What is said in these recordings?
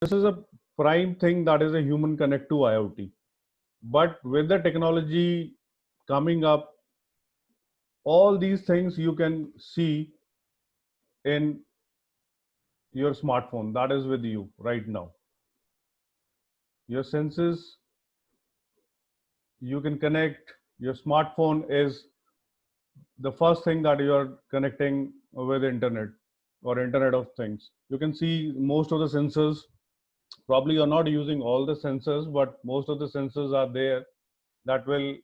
this is a prime thing, that is a human connect to IoT. But with the technology coming up, all these things you can see in your smartphone that is with you right now. Your senses, you can connect. Your smartphone is the first thing that you are connecting with internet or internet of things. You can see most of the sensors. Probably you're not using all the sensors, but most of the sensors are there that will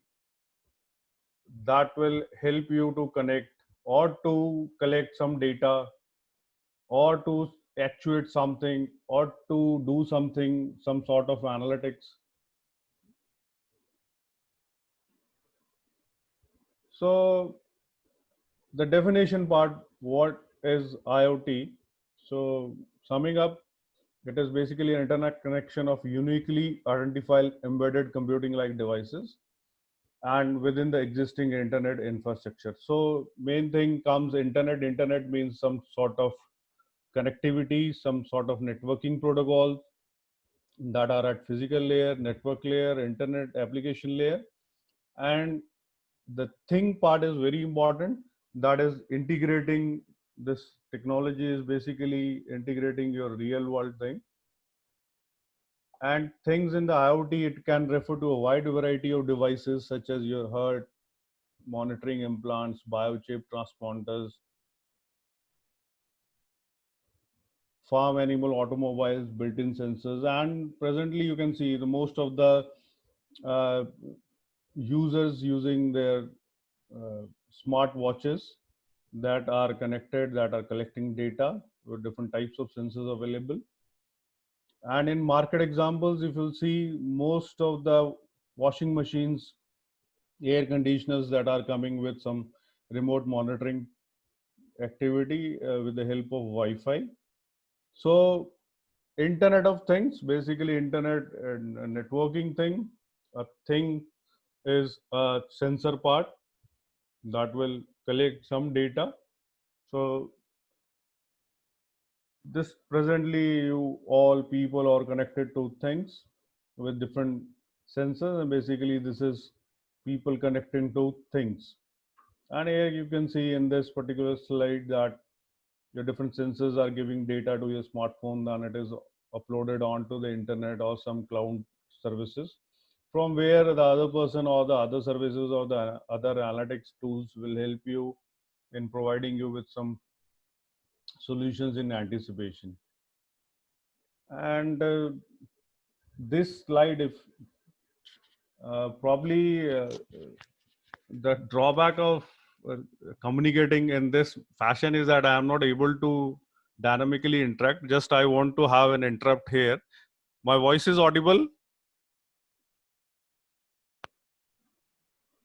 help you to connect or to collect some data or to actuate something or to do something, some sort of analytics. So the definition part, what is IoT? So summing up, it is basically an internet connection of uniquely identified embedded computing like devices and within the existing internet infrastructure. So main thing comes internet. Internet means some sort of connectivity, some sort of networking protocols that are at physical layer, network layer, internet application layer. And the thing part is very important, that is integrating. This technology is basically integrating your real world thing. And things in the IoT, it can refer to a wide variety of devices such as your heart monitoring implants, biochip transponders, farm animal, automobiles, built-in sensors. And presently you can see the most of the uh, users using their smart watches that are connected, that are collecting data with different types of sensors available. And in market examples, if you'll see, most of the washing machines, air conditioners that are coming with some remote monitoring activity with the help of Wi-Fi. So Internet of Things, basically internet and networking thing. A thing is a sensor part that will collect some data. So this presently you all people are connected to things with different sensors, and basically this is people connecting to things. And here you can see in this particular slide that your different sensors are giving data to your smartphone, then it is uploaded onto the internet or some cloud services, from where the other person or the other services or the other analytics tools will help you in providing you with some solutions in anticipation. And this slide, if probably the drawback of uh, communicating in this fashion is that I am not able to dynamically interact. Just I want to have an interrupt here. My voice is audible.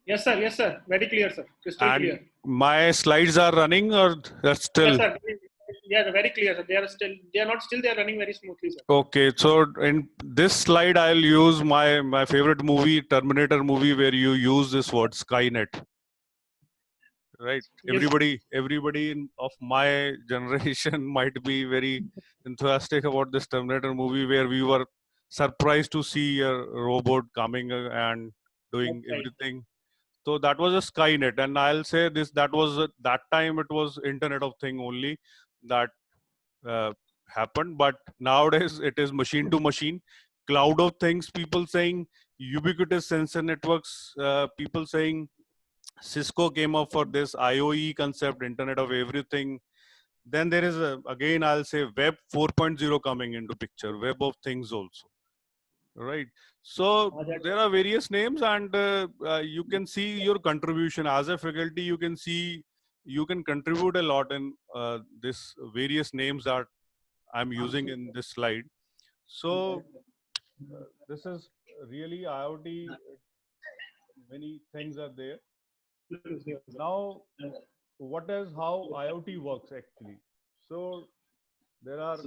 Yes, sir. Yes, sir. Very clear, sir. Crystal And clear. my slides are running, or that's still? Yes, sir. Yeah, very clear, sir. They are still. They are not still. They are running very smoothly, sir. Okay, so in this slide, I'll use my favorite movie, Terminator movie, where you use this word Skynet. Right, Yes. everybody of my generation might be very enthusiastic about this Terminator movie, where we were surprised to see a robot coming and doing Right. everything. So that was a Skynet, and I'll say this: that was that time it was Internet of Thing only that uh, happened. But nowadays it is machine to machine, cloud of things. People saying ubiquitous sensor networks. People saying Cisco came up for this IoE concept, Internet of Everything. Then there is again, I'll say Web 4.0 coming into picture, Web of Things also. Right. So there are various names, and you can see your contribution as a faculty. You can see you can contribute a lot in this various names that I'm using in this slide. So this is really IoT. Many things are there. Now, what is how IoT works actually? So there are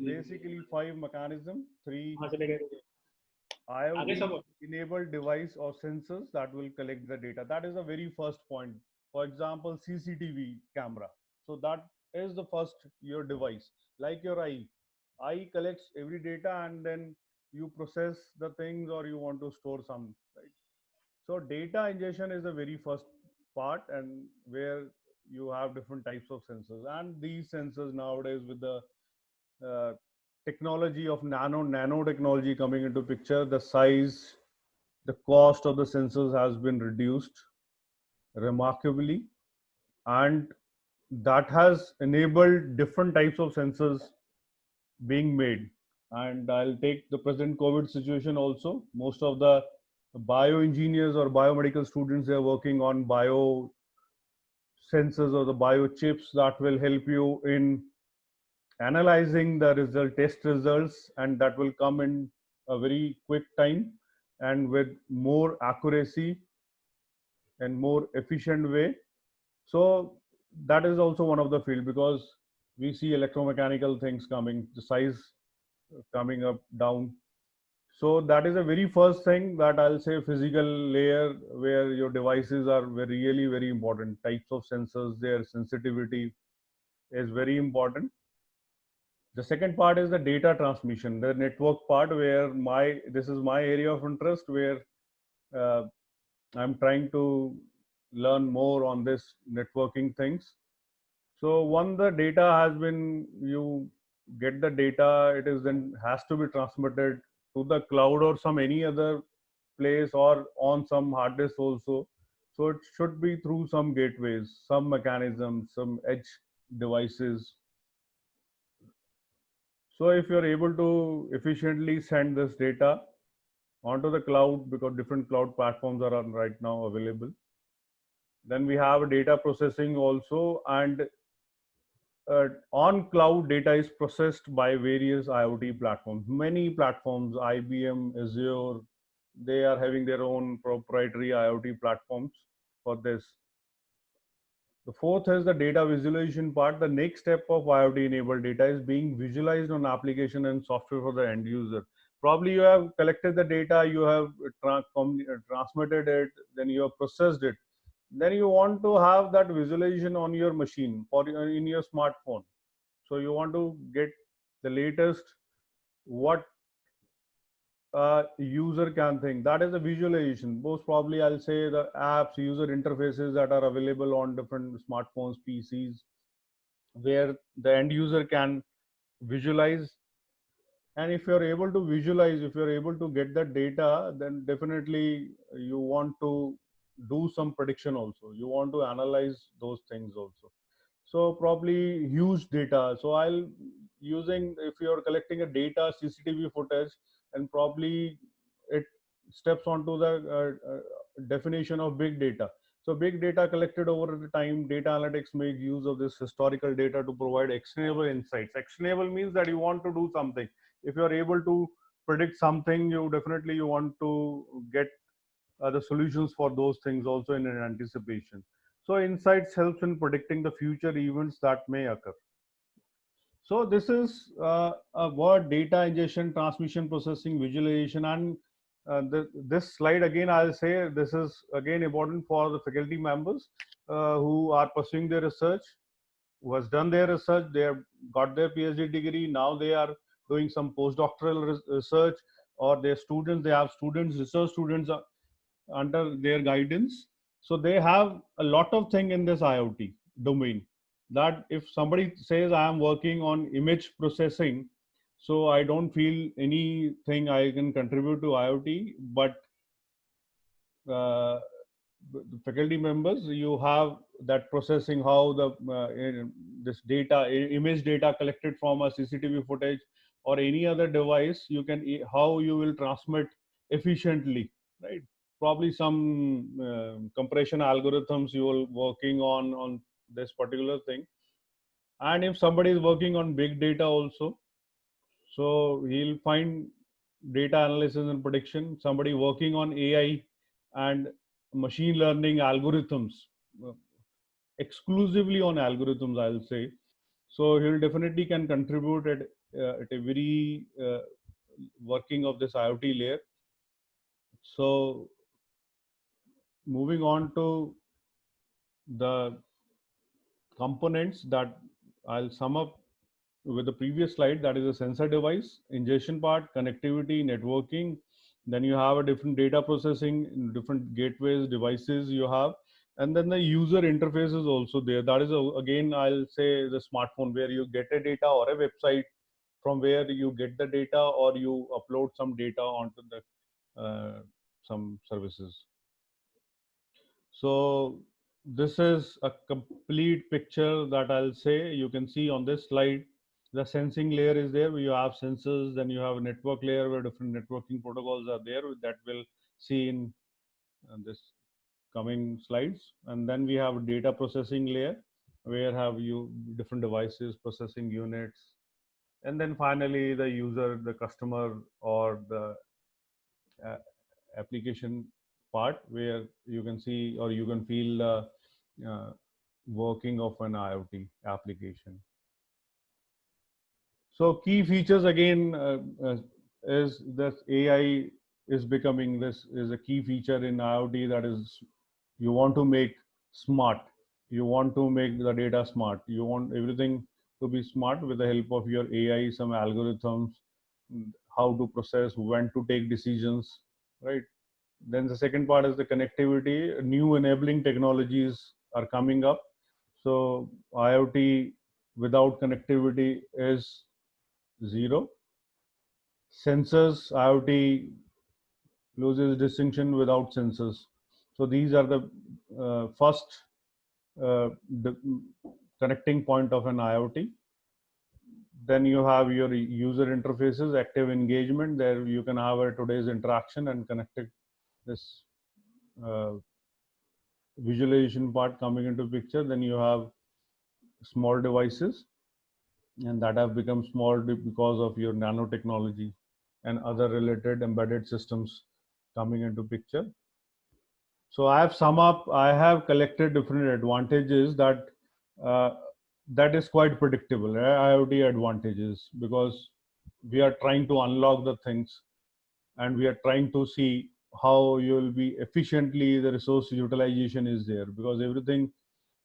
basically 5 mechanisms. 3 IoT enabled device or sensors that will collect the data. That is the very first point. For example, CCTV camera. So that is the first your device, like your eye. AI collects every data and then you process the things or you want to store some, right? So data ingestion is the very first part, and where you have different types of sensors, and these sensors nowadays with the uh, technology of nano technology coming into picture, the size, the cost of the sensors has been reduced remarkably, and that has enabled different types of sensors being made. And I'll take the present COVID situation also. Most of the bioengineers or biomedical students, they are working on bio sensors or the biochips that will help you in analyzing the test results, and that will come in a very quick time and with more accuracy and more efficient way. So that is also one of the field, because we see electromechanical things coming, the size coming up down. So that is a very first thing that I'll say, physical layer where your devices are really very important. Types of sensors, their sensitivity is very important. The second part is the data transmission, the network part, where this is my area of interest, where uh, I'm trying to learn more on this networking things. So once the data has been, you get the data, it is then has to be transmitted to the cloud or some any other place or on some hard disk also. So it should be through some gateways, some mechanisms, some edge devices. So if you're able to efficiently send this data onto the cloud, because different cloud platforms are right now available, then we have data processing also, and on cloud data is processed by various IoT platforms. Many platforms, IBM, Azure, they are having their own proprietary IoT platforms for this. The fourth is the data visualization part. The next step of IoT enabled data is being visualized on application and software for the end user. Probably you have collected the data, you have transmitted it, then you have processed it. Then you want to have that visualization on your machine or in your smartphone. So you want to get the latest what user can think. That is a visualization. Most probably, I'll say the apps, user interfaces that are available on different smartphones, PCs, where the end user can visualize. And if you're able to visualize, if you're able to get that data, then definitely you want to do some prediction also. You want to analyze those things also. So probably huge data. So I'll using, if you're collecting a data CCTV footage, and probably it steps onto the definition of big data. So big data collected over the time, data analytics make use of this historical data to provide actionable insights. Actionable means that you want to do something. If you are able to predict something, you definitely you want to get the solutions for those things also in an anticipation. So insights helps in predicting the future events that may occur. So this is a word: data ingestion, transmission, processing, visualization, and this slide again, I'll say this is again important for the faculty members who are pursuing their research, who has done their research, they have got their PhD degree, now they are doing some postdoctoral research, or their students, they have students, research students under their guidance. So they have a lot of thing in this IoT domain, that if somebody says I am working on image processing, so I don't feel anything I can contribute to IoT, but uh, the faculty members, you have that processing, how the this data, image data collected from a CCTV footage or any other device, you can how you will transmit efficiently, right? Probably some compression algorithms you will working on this particular thing. And if somebody is working on big data also, so he'll find data analysis and prediction. Somebody working on AI and machine learning algorithms, uh, exclusively on algorithms, I'll say. So he'll definitely can contribute at a very working of this IoT layer. So moving on to the components that I'll sum up with the previous slide, that is a sensor device, ingestion part, connectivity, networking. Then you have a different data processing, different gateways, devices you have. And then the user interface is also there. That is, again, I'll say the smartphone where you get a data or a website from where you get the data or you upload some data onto the some services. So this is a complete picture that I'll say. You can see on this slide, the sensing layer is there where you have sensors, then you have a network layer where different networking protocols are there that we'll see in this coming slides. And then we have a data processing layer where have you different devices, processing units, and then finally the user, the customer, or the uh, application part where you can see or you can feel the working of an IoT application. So key features again is that AI is becoming, this is a key feature in IoT, that is you want to make smart, you want to make the data smart, you want everything to be smart with the help of your AI, some algorithms, how to process, when to take decisions, right? Then the second part is the connectivity. New enabling technologies are coming up. So IoT without connectivity is zero. Sensors, IoT loses distinction without sensors. So these are the first the connecting point of an IoT. Then you have your user interfaces, active engagement. There you can have a today's interaction and connected this uh, visualization part coming into picture. Then you have small devices, and that have become small because of your nanotechnology and other related embedded systems coming into picture. So I have sum up, I have collected different advantages that uh, that is quite predictable, IoT advantages, because we are trying to unlock the things and we are trying to see how you will be efficiently, the resource utilization is there, because everything,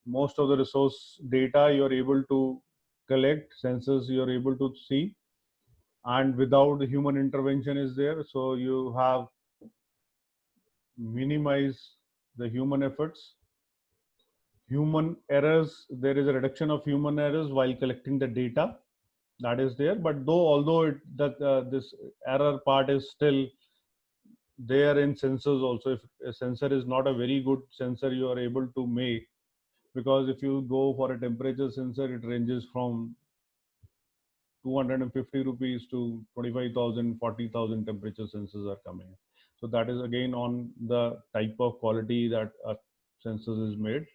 most of the resource data you're able to collect, sensors you're able to see, and without the human intervention is there, so you have minimize the human efforts, human errors, there is a reduction of human errors while collecting the data, that is there. But though, although that this error part is still there in sensors also, if a sensor is not a very good sensor you are able to make, because if you go for a temperature sensor, it ranges from 250 rupees to 25,000, 40,000 temperature sensors are coming. So that is again on the type of quality that a sensors is made.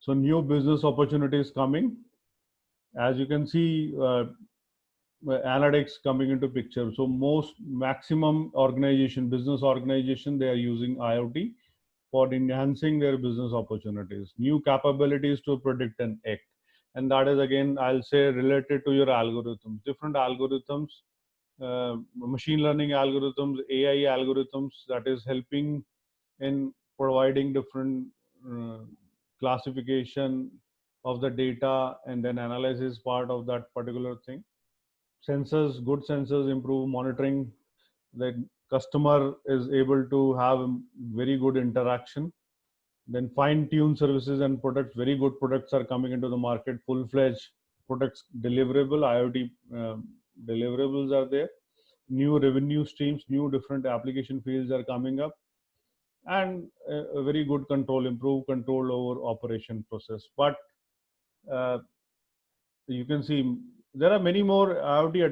So new business opportunities coming. As you can see, analytics coming into picture. So most maximum organization, business organization, they are using IoT for enhancing their business opportunities, new capabilities to predict and act. And that is again, I'll say, related to your algorithms, different algorithms, machine learning algorithms, AI algorithms, that is helping in providing different uh, classification of the data and then analysis part of that particular thing. Sensors, good sensors improve monitoring. The customer is able to have very good interaction. Then fine-tune services and products, very good products are coming into the market, full-fledged products, deliverable, IoT deliverables are there. New revenue streams, new different application fields are coming up, and a very good control, improved control over operation process. But uh, you can see there are many more IoT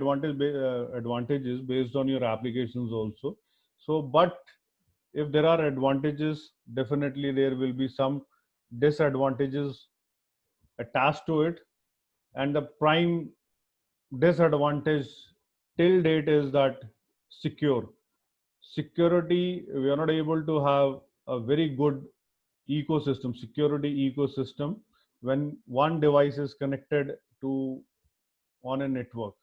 advantages based on your applications also. So, but if there are advantages, definitely there will be some disadvantages attached to it. And the prime disadvantage till date is that secure security, we are not able to have a very good ecosystem, security ecosystem, when one device is connected to on a network.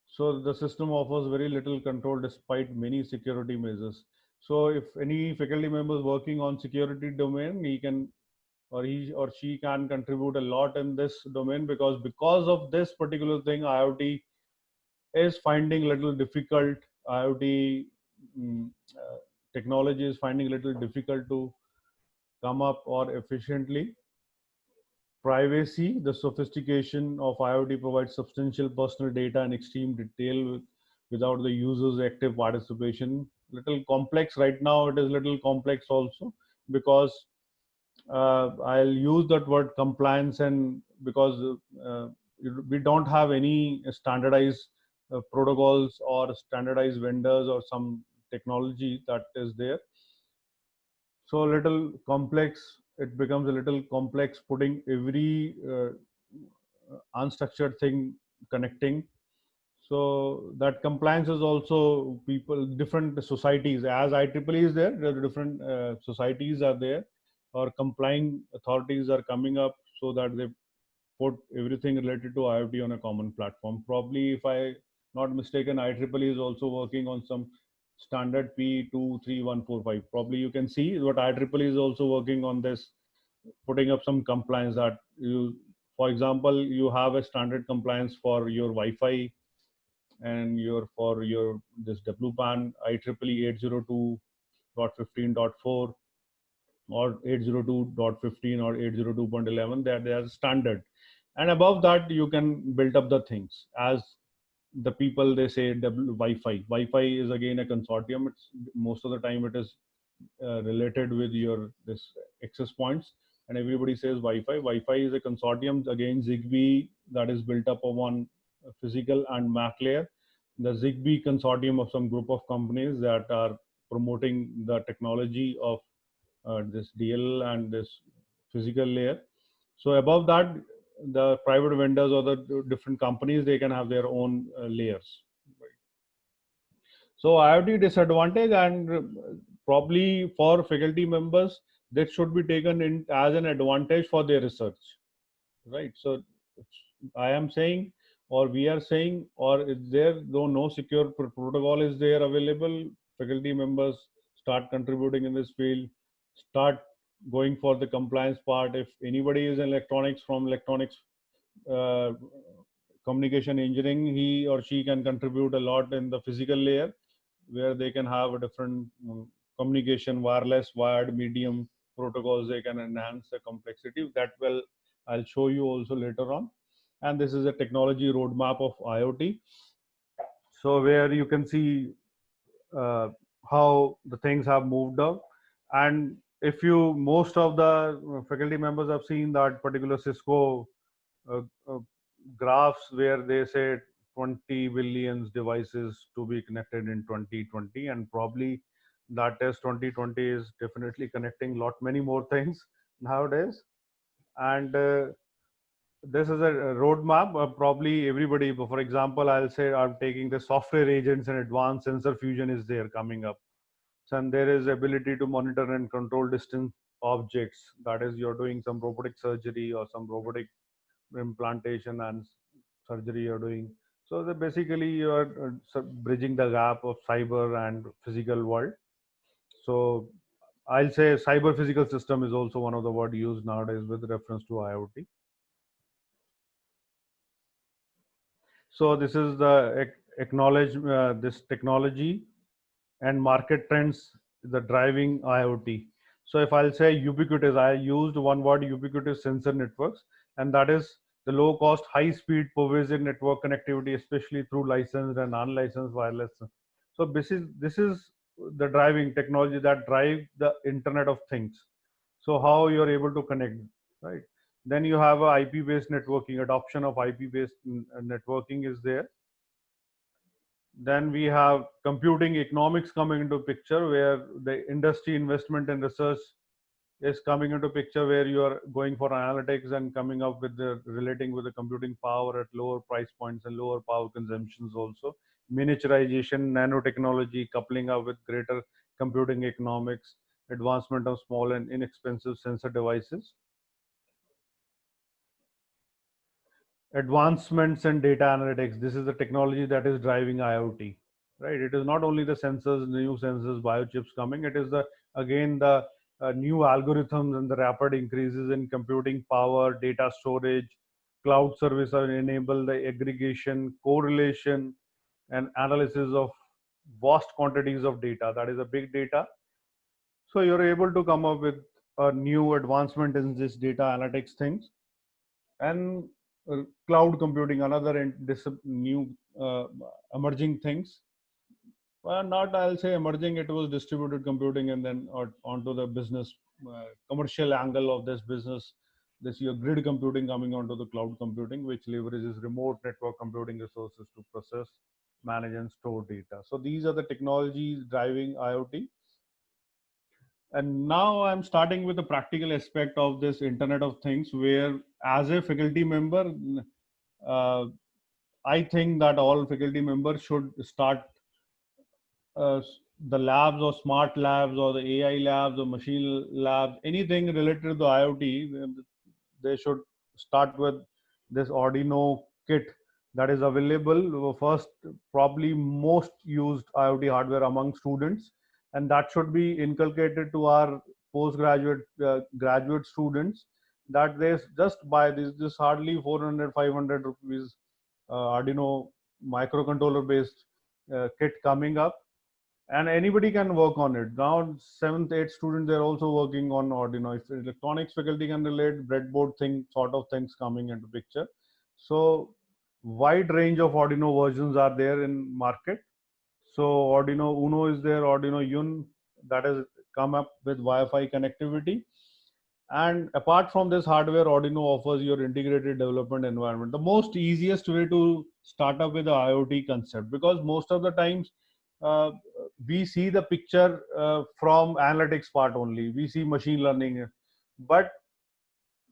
So the system offers very little control despite many security measures. So if any faculty members working on security domain, he can or he or she can contribute a lot in this domain, because of this particular thing, IoT is finding little difficult. IoT mm, uh, technology is finding little difficult to come up or efficiently. Privacy, the sophistication of IoT provides substantial personal data in extreme detail without the user's active participation. Little complex right now. It is little complex also, because I'll use that word compliance, and because uh, we don't have any standardized protocols or standardized vendors or some technology that is there. So a little complex, it becomes a little complex putting every unstructured thing connecting. So that compliance is also people, different societies, as IEEE is there, there are different societies are there, or complying authorities are coming up, so that they put everything related to IoT on a common platform. Probably, if I not mistaken, IEEE is also working on some standard P23145. Probably you can see what IEEE is also working on this, putting up some compliance that you, for example, you have a standard compliance for your Wi-Fi and your for your this WPAN IEEE 802.15.4 or 802.15 or 802.11, that they are standard, and above that you can build up the things as the people they say Wi-Fi is again a consortium. It's most of the time it is related with your this access points, and everybody says Wi-Fi is a consortium. Again, Zigbee, that is built up on physical and MAC layer. The Zigbee consortium of some group of companies that are promoting the technology of this DL and this physical layer. So above that, the private vendors or the different companies, they can have their own layers. So IoT disadvantage, and probably for faculty members, that should be taken in as an advantage for their research, right? So I am saying, or we are saying, or is there, though no secure protocol is there available, faculty members start contributing in this field, start going for the compliance part. If anybody is in electronics, from electronics uh, communication engineering, he or she can contribute a lot in the physical layer, where they can have a different communication, wireless, wired, medium protocols. They can enhance the complexity. That will I'll show you also later on. And this is a technology roadmap of IoT. So where you can see how the things have moved up. And if you, most of the faculty members have seen that particular Cisco uh, uh, graphs where they say 20 billion devices to be connected in 2020, and probably that is 2020 is definitely connecting lot many more things nowadays. And this is a roadmap. Probably everybody, for example, I'll say I'm taking the software agents and advanced sensor fusion is there coming up. So, and there is ability to monitor and control distant objects. That is, you're doing some robotic surgery or some robotic implantation and surgery you're doing. So basically you are bridging the gap of cyber and physical world. So I'll say cyber physical system is also one of the word used nowadays with reference to IoT. So this is the acknowledge this technology and market trends, the driving IoT. So if I'll say ubiquitous, I used one word, ubiquitous sensor networks, and that is the low cost, high speed, pervasive network connectivity, especially through licensed and unlicensed wireless. So this is the driving technology that drive the Internet of Things. So how you're able to connect, right? Then you have a IP based networking, adoption of IP based networking is there. Then we have computing economics coming into picture, where the industry investment and research is coming into picture, where you are going for analytics and coming up with the relating with the computing power at lower price points and lower power consumptions also. Miniaturization, nanotechnology coupling up with greater computing economics, advancement of small and inexpensive sensor devices. Advancements in data analytics. This is the technology that is driving IoT, right? It is not only the sensors, new sensors, biochips coming. It is the again the new algorithms and the rapid increases in computing power, data storage, cloud service are enable the aggregation, correlation, and analysis of vast quantities of data. That is a big data. So you're able to come up with a new advancement in this data analytics things. And cloud computing, another this new emerging things. Not, I'll say emerging, it was distributed computing, and then onto the business commercial angle of this business. This your grid computing coming onto the cloud computing, which leverages remote network computing resources to process, manage, and store data. So these are the technologies driving IoT. And now I'm starting with the practical aspect of this Internet of Things, where as a faculty member, I think that all faculty members should start the labs or smart labs or the AI labs or machine labs, anything related to the IoT. They should start with this Arduino kit that is available. First, probably most used IoT hardware among students, and that should be inculcated to our postgraduate graduate students, that they just buy this hardly 400 500 rupees Arduino microcontroller based kit coming up, and anybody can work on it. Now 7th 8th students, they're also working on Arduino. If electronics faculty can relate, breadboard thing sort of things coming into picture. So wide range of Arduino versions are there in market. So Arduino Uno is there, Arduino Yun, that has come up with Wi-Fi connectivity. And apart from this hardware, Arduino offers your integrated development environment. The most easiest way to start up with the IoT concept, because most of the times uh, we see the picture from analytics part only. We see machine learning, but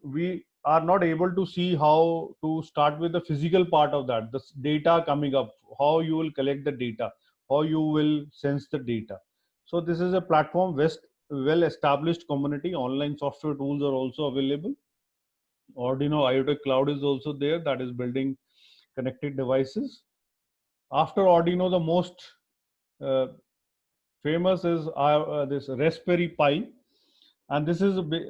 we are not able to see how to start with the physical part of that, the data coming up, how you will collect the data, how you will sense the data. So this is a platform, well established community. Online software tools are also available. Arduino IoT Cloud is also there, that is building connected devices. After Arduino, the most uh, famous is this Raspberry Pi, and this is a bit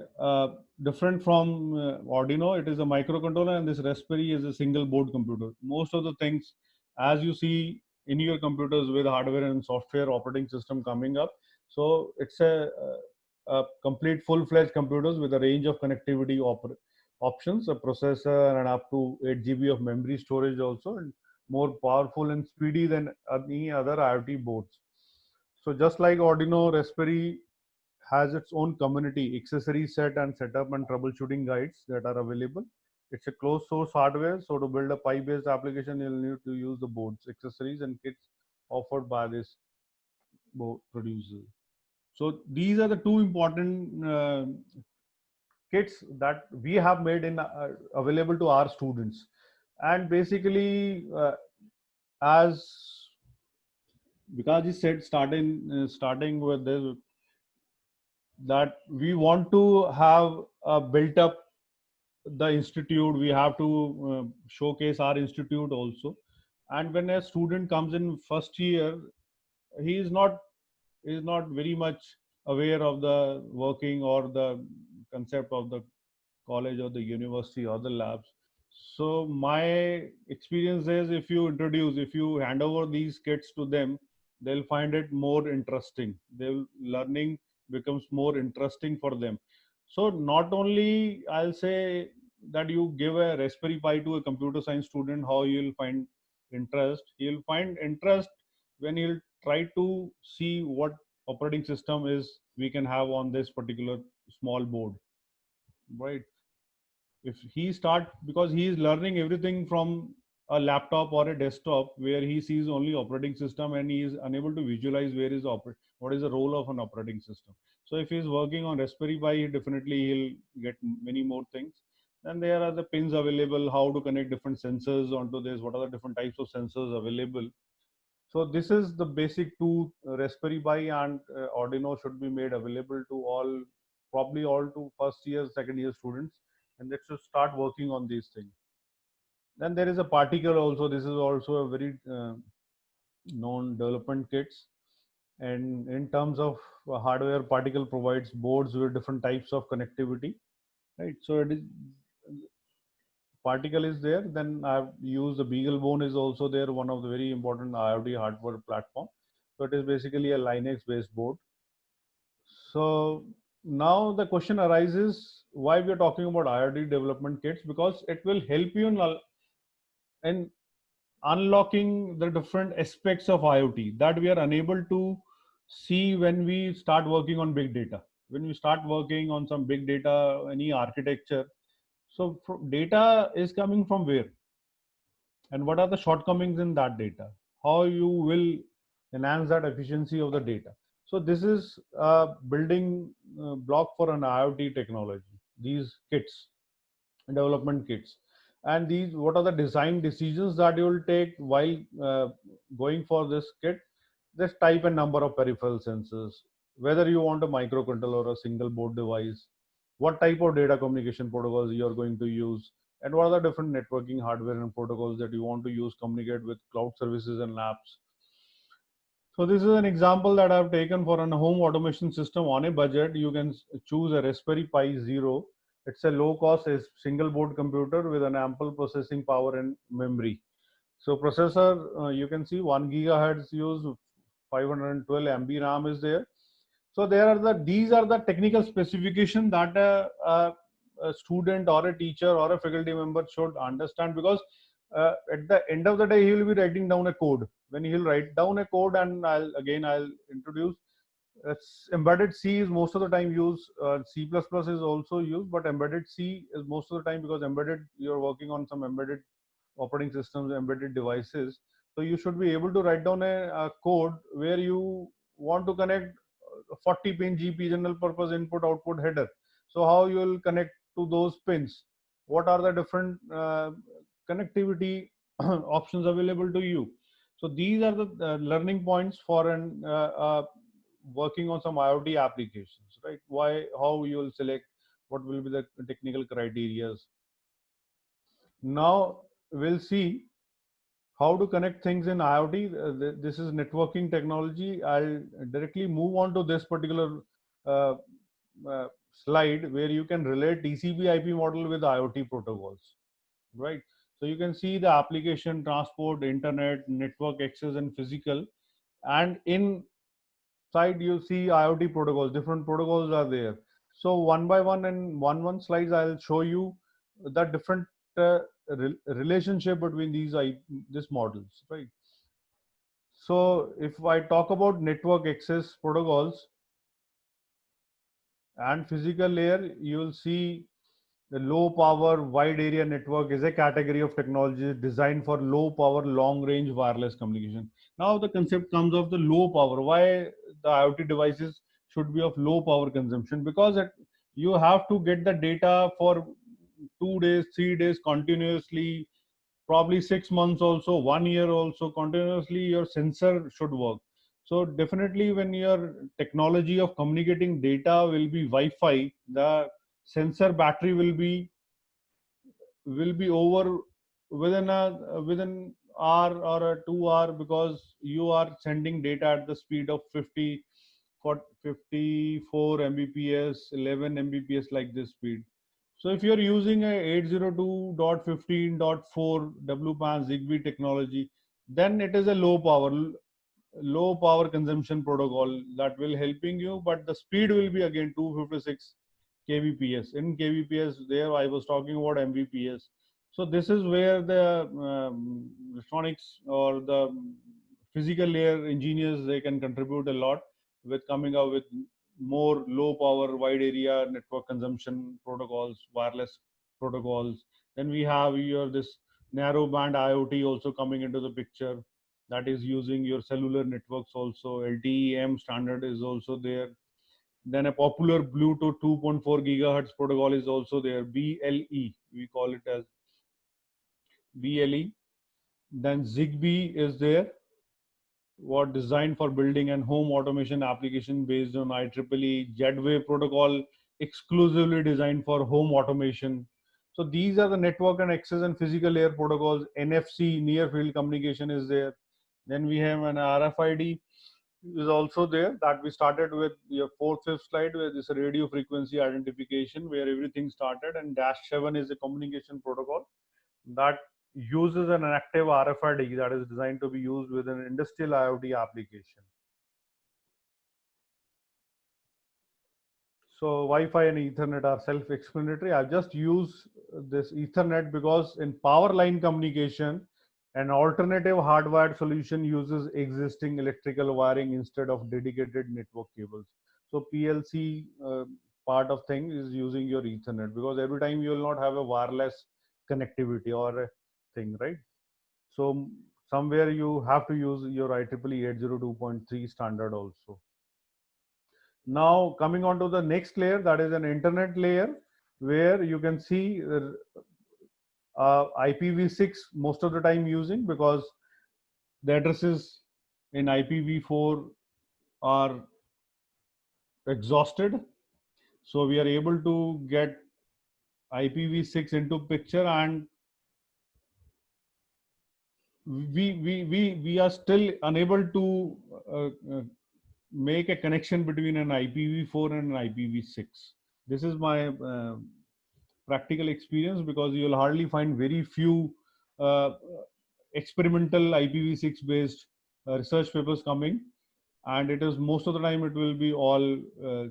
different from Arduino. It is a microcontroller, and this Raspberry is a single board computer. Most of the things, as you see in your computers with hardware and software operating system coming up, so it's a complete full-fledged computers with a range of connectivity options, a processor, and up to 8 GB of memory storage also, and more powerful and speedy than any other IoT boards. So just like Arduino, Raspberry has its own community, accessory set and setup and troubleshooting guides that are available. It's a closed source hardware, so to build a Pi-based application, you'll need to use the boards, accessories, and kits offered by this board producer. So these are the two important kits that we have made in available to our students. And basically, as Vikash said, starting with this, that we want to have built up the institute. We have to showcase our institute also. And when a student comes in first year, he is not very much aware of the working or the concept of the college or the university or the labs. So my experience is, if you hand over these kits to them, they'll find it more interesting. They'll learning becomes more interesting for them. So not only I'll say that you give a Raspberry Pi to a computer science student, how you'll find interest. He'll find interest when he'll try to see what operating system is we can have on this particular small board, right? If he start, because he is learning everything from a laptop or a desktop where he sees only operating system, and he is unable to visualize what is the role of an operating system. So if he is working on Raspberry Pi, definitely he'll get many more things. And there are the pins available, how to connect different sensors onto this, what are the different types of sensors available. So this is the basic two. Raspberry Pi and Arduino should be made available to all, probably all to first year, second year students, and they should start working on these things. Then there is a particle also. This is also a very known development kits. And in terms of hardware, Particle provides boards with different types of connectivity, right? So it is Particle is there. Then I've used the BeagleBone is also there, one of the very important IoT hardware platform. So it is basically a Linux based board. So now the question arises why we are talking about IoT development kits, because it will help you in unlocking the different aspects of IoT that we are unable to see when we start working on big data. When we start working on some big data, any architecture, so data is coming from where? And what are the shortcomings in that data, how you will enhance that efficiency of the data. So this is a building block for an IoT technology, these kits, development kits. And these, what are the design decisions that you will take while going for this kit? This type and number of peripheral sensors, whether you want a microcontroller or a single board device, what type of data communication protocols you are going to use, and what are the different networking hardware and protocols that you want to use, communicate with cloud services and apps. So this is an example that I've taken for a home automation system on a budget. You can choose a Raspberry Pi Zero. It's a low cost single board computer with an ample processing power and memory. So processor, you can see 1 gigahertz use, 512 MB RAM is there. So there are these are the technical specification that a student or a teacher or a faculty member should understand, because at the end of the day he will be writing down a code. When he'll write down a code, and I'll introduce embedded C is most of the time used. C++ is also used, but embedded C is most of the time, because embedded, you're working on some embedded operating systems, embedded devices. So you should be able to write down a code where you want to connect 40 pin GP, general purpose input output header. So how you will connect to those pins? What are the different connectivity options available to you? So these are the learning points for an working on some IoT applications, right? Why, how you will select, what will be the technical criterias. Now we'll see how to connect things in IoT. This is networking technology. I'll directly move on to this particular uh, slide where you can relate TCP/IP model with IoT protocols, right? So you can see the application, transport, internet, network access, and physical. And inside you see IoT protocols. Different protocols are there. So one by one, in one slides, I'll show you the different relationship between these models, right? So if I talk about network access protocols and physical layer, you will see the low power wide area network is a category of technology designed for low power long range wireless communication. Now the concept comes of the low power. Why the IoT devices should be of low power consumption? Because you have to get the data for 2 days, 3 days continuously, probably 6 months also, 1 year also, continuously your sensor should work. So definitely when your technology of communicating data will be Wi-Fi, the sensor battery will be over within hour or a 2 hour, because you are sending data at the speed of 54 mbps, 11 mbps, like this speed. So if you're using a 802.15.4 WPAN Zigbee technology, then it is a low power consumption protocol that will helping you, but the speed will be again 256 kbps. In kbps, there I was talking about mbps. So this is where the electronics or the physical layer engineers, they can contribute a lot with coming up with more low power wide area network consumption protocols, wireless protocols. Then we have here this narrow band IoT also coming into the picture, that is using your cellular networks also. LTE-M standard is also there. Then a popular Bluetooth 2.4 gigahertz protocol is also there, BLE, we call it as BLE. Then Zigbee is there, what designed for building and home automation application based on IEEE. Z-Wave protocol exclusively designed for home automation. So these are the network and access and physical layer protocols. NFC, near field communication, is there. Then we have an RFID is also there, that we started with your fourth, fifth slide, where this radio frequency identification, where everything started, and -7 is a communication protocol that uses an active RFID that is designed to be used with an industrial IoT application. So Wi-Fi and Ethernet are self-explanatory. I've just used this Ethernet because in power line communication, an alternative hardwired solution uses existing electrical wiring instead of dedicated network cables. So PLC part of thing is using your Ethernet, because every time you will not have a wireless connectivity or a thing, right? So somewhere you have to use your IEEE 802.3 standard also. Now coming on to the next layer, that is an internet layer, where you can see IPv6 most of the time using, because the addresses in IPv4 are exhausted. So we are able to get IPv6 into picture, and we are still unable to make a connection between an IPv4 and an IPv6. This is my practical experience, because you will hardly find very few experimental IPv6 based research papers coming, and it is most of the time it will be all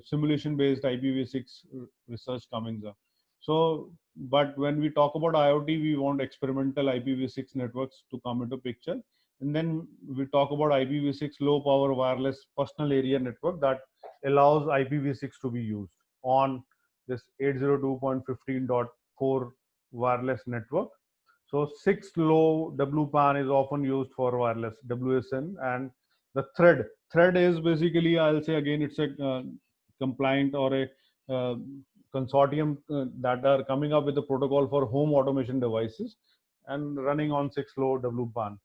simulation based IPv6 research coming up. So, but when we talk about IoT, we want experimental IPv6 networks to come into picture. And then we talk about IPv6 low power wireless personal area network that allows IPv6 to be used on this 802.15.4 wireless network. So 6 low WPAN is often used for wireless WSN, and the thread is basically, I'll say again, it's a compliant or a consortium that are coming up with a protocol for home automation devices and running on 6 low WPAN.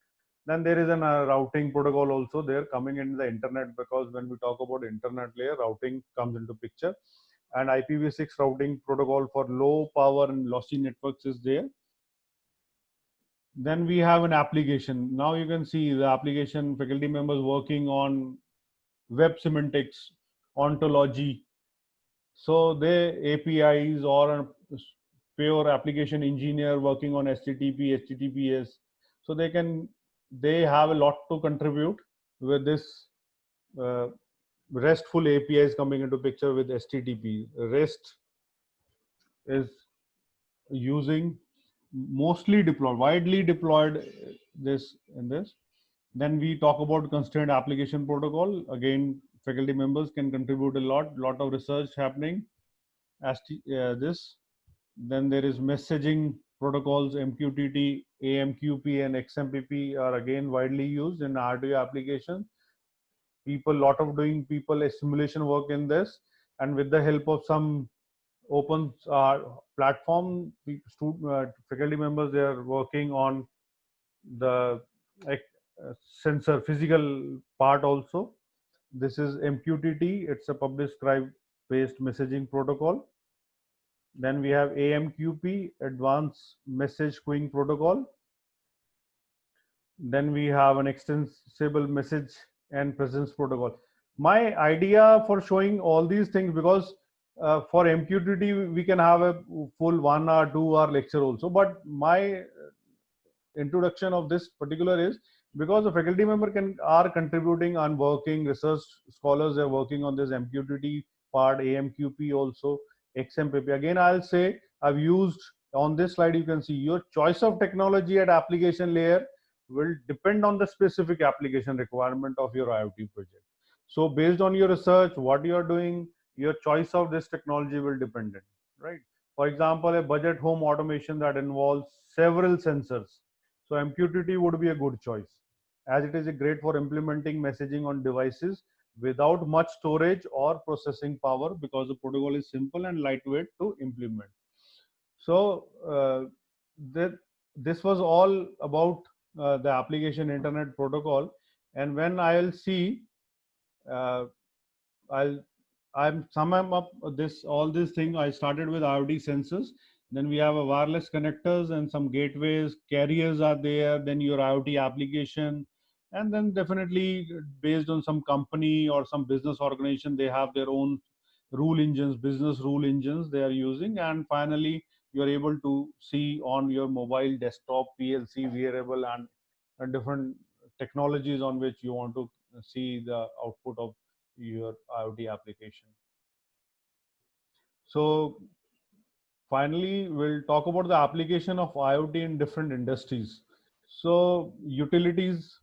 Then there is a routing protocol also there coming in the internet, because when we talk about internet layer, routing comes into picture, and IPv6 routing protocol for low power and lossy networks is there. Then we have an application. Now you can see the application faculty members working on web semantics, ontology. So they APIs, or a pure application engineer working on HTTP, HTTPS. So they have a lot to contribute with this RESTful APIs coming into picture with HTTP. REST is using mostly deployed, widely deployed this in this. Then we talk about constrained application protocol. Again, faculty members can contribute a lot of research happening as this. Then there is messaging protocols, MQTT, AMQP, and XMPP are again widely used in RDO applications. Lot of people simulation work in this, and with the help of some open platform, faculty members, they are working on the sensor physical part also. This is MQTT. It's a publish subscribe based messaging protocol. Then we have AMQP, advanced message queuing protocol. Then we have an extensible message and presence protocol. My idea for showing all these things, because for MQTT we can have a full 1 hour, 2 hour lecture also, but my introduction of this particular is because the faculty member are contributing and working, research scholars are working on this MQTT part, AMQP also, XMPP. Again, I'll say I've used on this slide, you can see your choice of technology at application layer will depend on the specific application requirement of your IoT project. So based on your research, what you are doing, your choice of this technology will depend on, right? For example, a budget home automation that involves several sensors. So MQTT would be a good choice, as it is great for implementing messaging on devices without much storage or processing power, because the protocol is simple and lightweight to implement. So this was all about the application internet protocol. And when I'll see, I'm summing up all this thing. I started with IoT sensors. Then we have a wireless connectors and some gateways, carriers are there. Then your IoT application, And then definitely based on some company or some business organization, they have their own rule engines, business rule engines they are using. And finally, you're able to see on your mobile, desktop, PLC, wearable, and different technologies on which you want to see the output of your IoT application. So finally, we'll talk about the application of IoT in different industries. So utilities,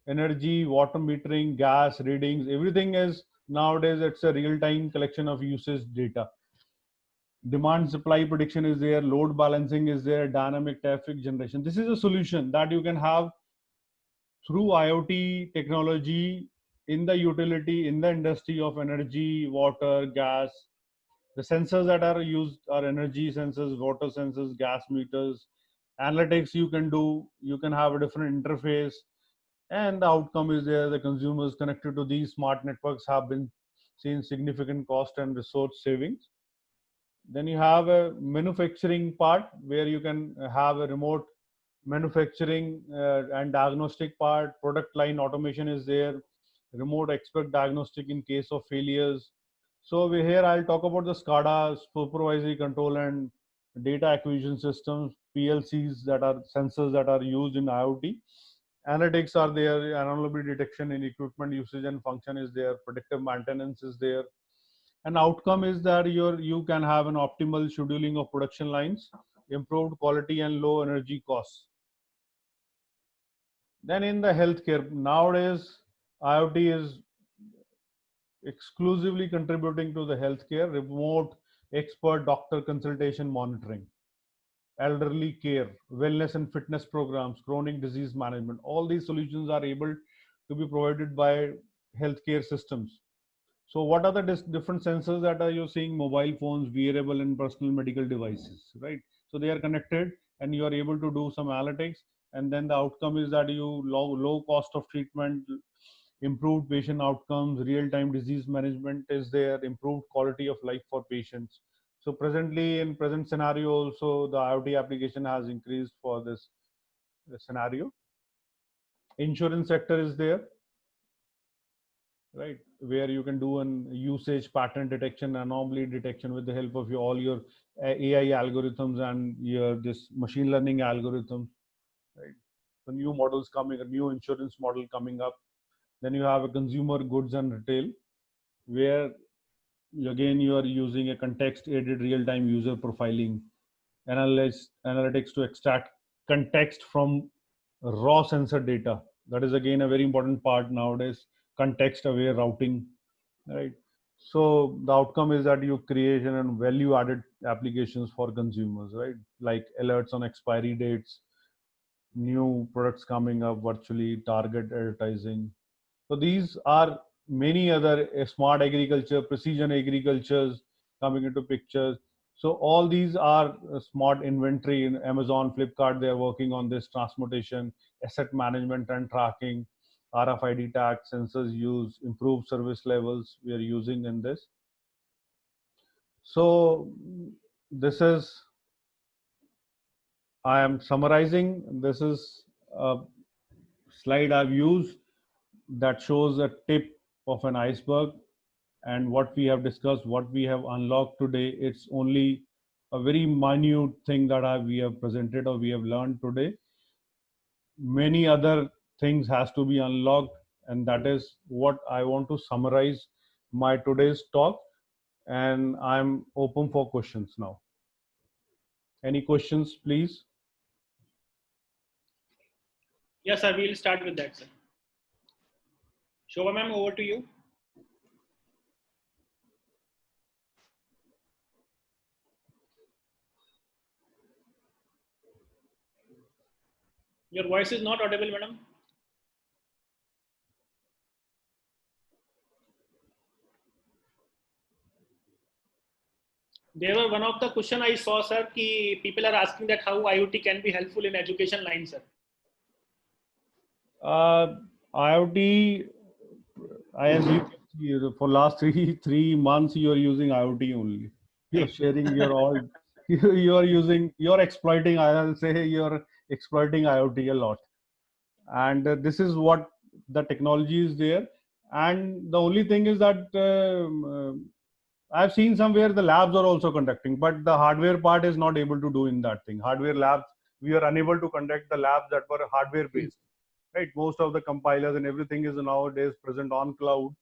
energy, water metering, gas readings, everything is nowadays it's a real-time collection of usage data. Demand supply prediction is there, load balancing is there, dynamic traffic generation. This is a solution that you can have through IoT technology in the utility, in the industry of energy, water, gas. The sensors that are used are energy sensors, water sensors, gas meters. Analytics you can do, you can have a different interface, and the outcome is there. The consumers connected to these smart networks have been seen significant cost and resource savings. Then you have a manufacturing part where you can have a remote manufacturing and diagnostic part. Product line automation is there, remote expert diagnostic in case of failures. So here I'll talk about the SCADA, supervisory control and data acquisition systems, PLCs, that are sensors that are used in IoT. Analytics are there, anomaly detection in equipment usage and function is there, predictive maintenance is there. An outcome is that you can have an optimal scheduling of production lines, improved quality and low energy costs. Then in the healthcare, nowadays IoT is exclusively contributing to the healthcare, remote expert doctor consultation monitoring, elderly care, wellness and fitness programs, chronic disease management. All these solutions are able to be provided by healthcare systems. So what are the different sensors that are you seeing? Mobile phones, wearable and personal medical devices, right? So they are connected and you are able to do some analytics, and then the outcome is that you low cost of treatment, improved patient outcomes, real-time disease management is there, improved quality of life for patients. So presently in present scenario also the IoT application has increased for this scenario. Insurance sector is there, right, where you can do an usage pattern detection, anomaly detection with the help of all your AI algorithms and your this machine learning algorithms, right? So new models coming, a new insurance model coming up. Then you have a consumer goods and retail, where again you are using a context aided real-time user profiling, analytics to extract context from raw sensor data. That is again a very important part nowadays, context aware routing, right? So the outcome is that you create and value added applications for consumers, right? Like alerts on expiry dates, new products coming up, virtually target advertising. So these are many other smart agriculture, precision agricultures coming into pictures. So all these are smart inventory in Amazon, Flipkart. They are working on this transportation, asset management and tracking, RFID tag sensors use, improved service levels we are using in this. So this is, I am summarizing. This is a slide I've used that shows a tip of an iceberg, and what we have discussed, what we have unlocked today, it's only a very minute thing that we have presented or we have learned today. Many other things has to be unlocked, and that is what I want to summarize my today's talk, and I'm open for questions now. Any questions, please? Yes, sir. We'll start with that, sir. Shobha ma'am, over to you. Your voice is not audible, madam. There were one of the question I saw, sir, ki people are asking that how IoT can be helpful in education line, sir. IoT, as you for last three months, you are using IoT only. You're sharing your all. You're exploiting. I'll say you're exploiting IoT a lot, and this is what the technology is there, and the only thing is that I've seen somewhere the labs are also conducting, but the hardware part is not able to do in that thing. Hardware labs, we are unable to conduct the labs that were hardware based, right? Most of the compilers and everything is nowadays present on cloud.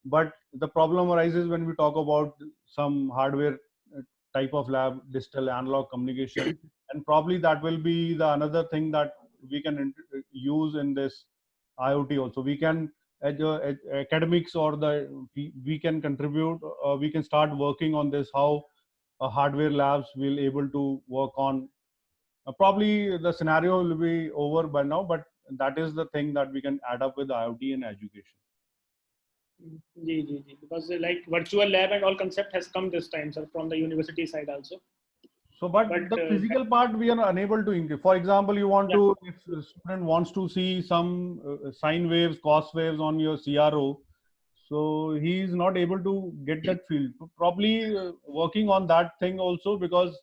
But the problem arises when we talk about some hardware type of lab, digital analog communication, and probably that will be the another thing that we can use in this IoT also. We can academics or we can contribute, we can start working on this, how hardware labs will able to work on. Probably the scenario will be over by now, but that is the thing that we can add up with IoT and education. Because like virtual lab and all concept has come this time, sir, from the university side also. So, but the physical part we are unable to increase. For example, you want to, if a student wants to see some sine waves, cos waves on your CRO, so he is not able to get that field. Probably working on that thing also, because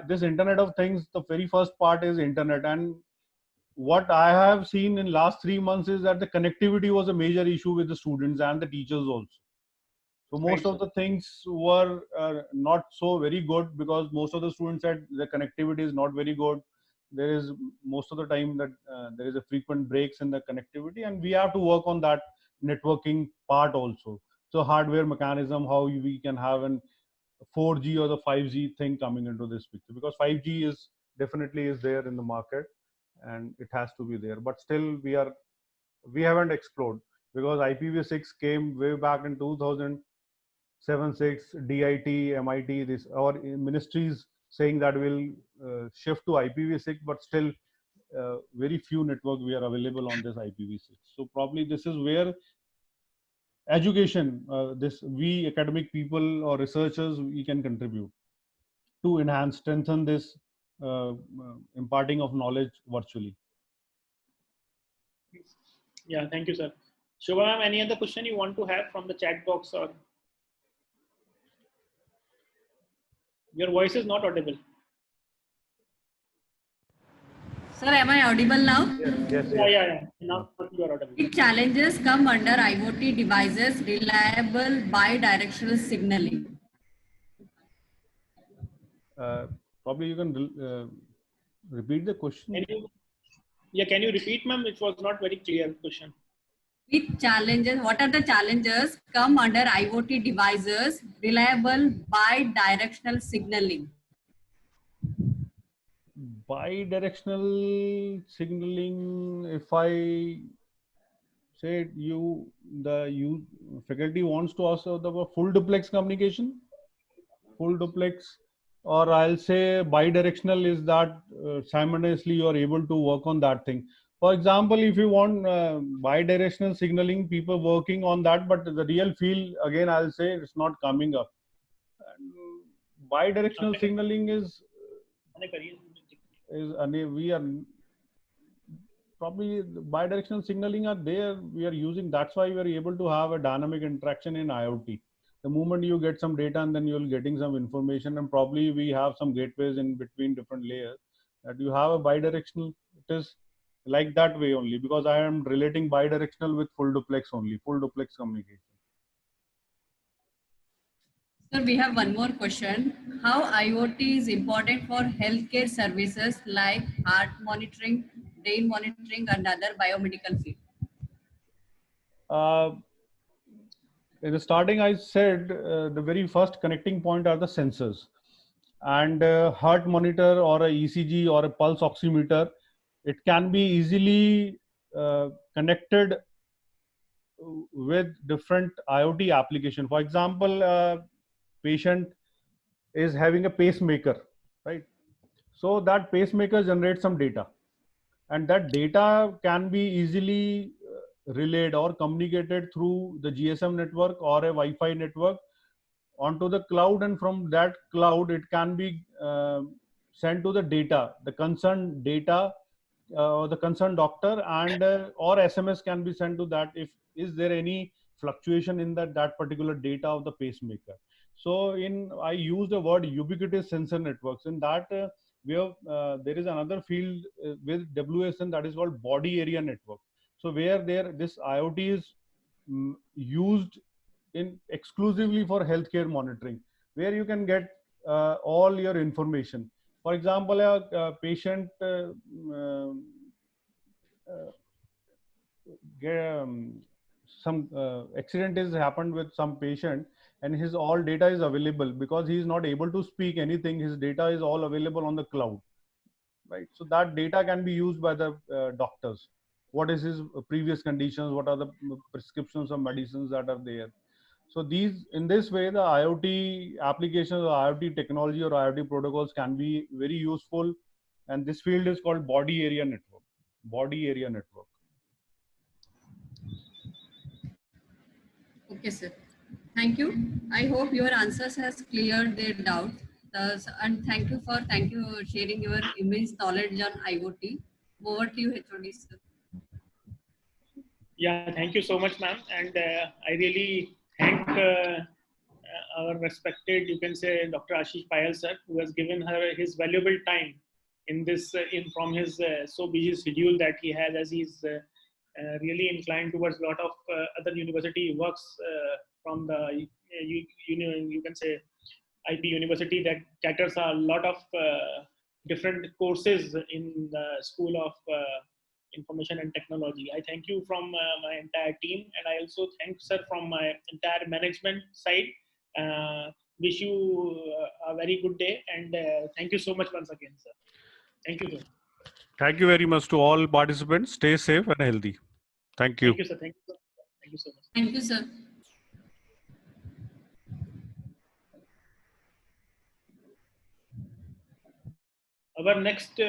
this Internet of Things, the very first part is internet, and what I have seen in last 3 months is that the connectivity was a major issue with the students and the teachers also. So most of the things were not so very good, because most of the students said the connectivity is not very good. There is most of the time that there is a frequent breaks in the connectivity, and we have to work on that networking part also. So hardware mechanism, how we can have an 4G or the 5G thing coming into this picture, because 5G is definitely is there in the market and it has to be there, but still we haven't explored, because IPv6 came way back in 2007-6, DIT, MIT, this our ministries saying that we'll shift to IPv6, but still very few network we are available on this IPv6. So probably this is where education, we academic people or researchers, we can contribute to enhance, strengthen this imparting of knowledge virtually. Yeah, thank you, sir. Shubha ma'am, any other question you want to have from the chat box, or your voice is not audible? Sir, am I audible now? Yes. Yeah. Now you are audible. Which challenges come under IoT devices reliable bidirectional signaling? Probably you can repeat the question. Can you repeat, ma'am? It was not very clear question. Which challenges, what are the challenges come under IoT devices reliable bidirectional signaling? Bidirectional signaling, if I say faculty wants to ask about full duplex communication, or I'll say bidirectional is that simultaneously you are able to work on that thing. For example, if you want bidirectional signaling, people working on that, but the real field, again, I'll say it's not coming up. And bidirectional signaling is we are probably bidirectional signaling are there, we are using, that's why we are able to have a dynamic interaction in IoT. The moment you get some data and then you're getting some information, and probably we have some gateways in between different layers, that you have a bidirectional, it is like that way only, because I am relating bidirectional with full duplex only, full duplex communication. Sir, we have one more question. How IoT is important for healthcare services like heart monitoring, brain monitoring, and other biomedical fields? In the starting, I said the very first connecting point are the sensors, and heart monitor or a ECG or a pulse oximeter, it can be easily connected with different IoT application. For example, patient is having a pacemaker, right? So that pacemaker generates some data, and that data can be easily relayed or communicated through the GSM network or a Wi-Fi network onto the cloud, and from that cloud it can be sent to the data, the concerned data, the concerned doctor, and or SMS can be sent to that if is there any fluctuation in that particular data of the pacemaker. So I use the word ubiquitous sensor networks. In that there is another field with WSN, that is called body area network. So where this IoT is used in exclusively for healthcare monitoring, where you can get all your information. For example, a patient some accident has happened with some patient, and his all data is available because he is not able to speak anything. His data is all available on the cloud, right? So that data can be used by the doctors. What is his previous conditions? What are the prescriptions of medicines that are there? So in this way, the IoT applications or IoT technology or IoT protocols can be very useful. And this field is called body area network. Body area network. Okay, sir. Thank you. I hope your answers has cleared their doubts. And thank you for sharing your immense knowledge on IoT. Over to you, HOD, sir. Yeah, thank you so much, ma'am. And I really thank our respected, you can say, Dr. Ashish Payal, sir, who has given her his valuable time in this, from his so busy schedule that he has, as he's really inclined towards a lot of other university works from the, you can say, IP University that caters a lot of different courses in the School of Information and Technology. I thank you from my entire team, and I also thank sir from my entire management side. Wish you a very good day, and thank you so much once again, sir. Thank you, sir. Thank you very much to all participants. Stay safe and healthy. Thank you. Thank you, sir. Thank you, sir. Thank you so much. Thank you, sir. Our next